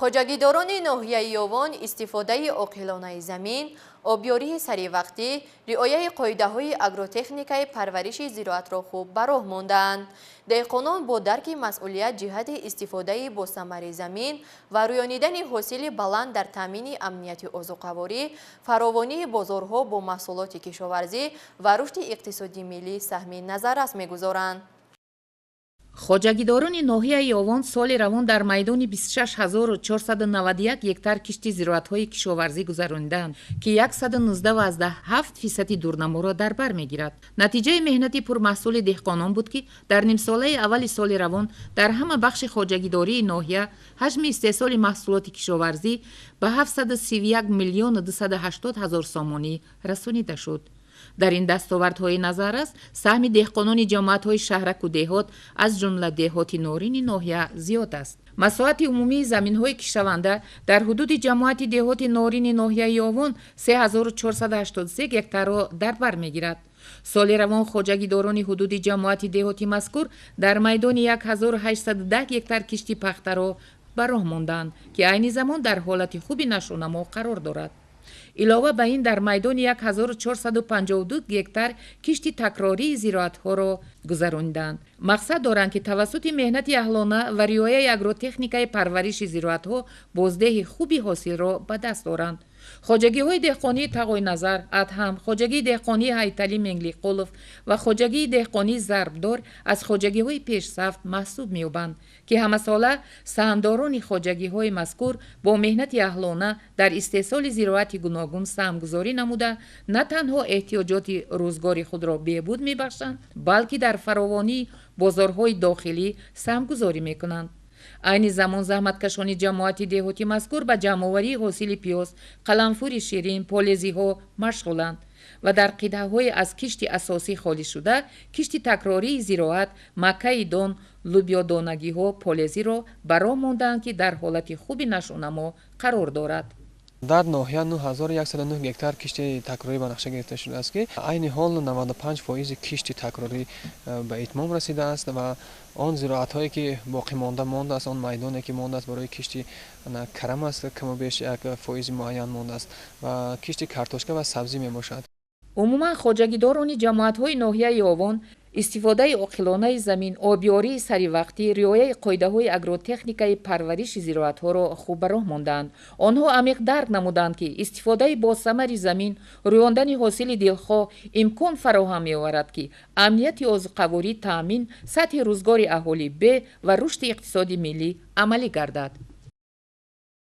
хоҷагидорони ноҳияи Ёвон истифодаи оқилонаи замин, обёрии саривақтӣ, риояи қоидаҳои агротехникаи парвариши зироатро хуб ба роҳ мондаанд. деҳқонон бо дарки масъулият ҷиҳати истифодаи босамари замин ва рӯёнидани ҳосили баланд дар таъмини амнияти озуқаворӣ, фаровонии бозорҳо бо маҳсулоти кишоварзӣ ва рушди иқтисодии миллӣ саҳми назаррас мегузоранд. хоҷагидорони ноҳияи Ёвон соли равон дар майдони 26491 гектар кишти зироатҳои кишоварзӣ гузаронданд, ки 119,7% дурнаморо дар бар мегирад. натиҷаи меҳнати пурмаҳсули деҳқонон буд, ки дар нимсолаи аввали соли равон дар ҳама бахши хоҷагидории ноҳия ҳаҷми истеҳсоли маҳсулоти кишоварзӣ ба 731 миллион 280 ҳазор сомонӣ расонида шуд. дар ин дастовардҳои назаррас саҳми деҳқонони ҷамоатҳои шаҳраку деҳот аз ҷумла деҳоти норини ноҳия зиёд аст. масоати умумии заминҳои кишаванда дар ҳудуди ҷамоати деҳоти норини ноҳияи Ёвон 3483 гектарро дар бар мегирад. соли равон хоҷагидорони ҳудуди ҷамоати деҳоти мазкур дар майдони 1810 гектар кишти пахтаро ба роҳ монданд, ки айни замон дар ҳолати хуби нашонамо қарор дорад. илова ба ин дар майдони 1452 гектар кишти такрории зироатҳоро гузаронданд. мақсад доранд, ки тавассути меҳнати аҳлона ва риояи агротехникаи парвариши зироатҳо боздеҳи хуби ҳосилро ба даст оранд. хоҷагиҳои деҳқонии Тағойназар, Адҳам, хоҷагии деҳқонии Ҳайтали Менглиқулов ва хоҷагии деҳқонии Зарбдор аз хоҷагиҳои пешсаф маҳсуб меёбанд, ки ҳамасола саҳмдорони хоҷагиҳои мазкур бо меҳнати аҳлона дар истеҳсоли зироати гуногун саҳмгузорӣ намуда на танҳо эҳтиёҷоти рӯзгори худро беҳбуд мебахшанд, балки дар фаровонии бозорҳои дохилӣ саҳмгузорӣ мекунанд. айни замон заҳматкашони ҷамоати деҳоти мазкур ба ҷамъоварии ҳосили пиёз, қаламфури ширин, полезиҳо машғуланд ва дар қитъаҳои аз кишти асосӣ холӣ шуда, кишти такрории зироат, маккаи дон, лӯбиёдонагиҳо, полезиро ба роҳ мондаанд, ки дар ҳолати хуби нашонамо қарор дорад. дар ноҳия 9109 гектар кишти такрорӣ ба нақша гирифта шудааст, ки айни ҳол 95% кишти такрорӣ ба итмом расидааст ва он зироатҳое ки боқӣ мондааст, он майдоне ки мондааст барои кишти карам аст, камубеш 1% муайян мондааст ва кишти картошка ва сабзӣ мебошад. умуман хоҷагидорони ҷамоатҳои ноҳияи Ёвон истифодаи оқилонаи замин, обёрии саривақтӣ, риояи қоидаҳои агротехникаи парвариши зироатҳоро хуб ба роҳ мондаанд. онҳо амиқ дарк намуданд, ки истифодаи босамари замин, рӯёндани ҳосили дилхоҳ имкон фароҳам меоварад, ки амнияти озуқаворӣ таъмин, сатҳи рӯзгори аҳолӣ бе ва рушди иқтисоди миллӣ амалӣ гардад.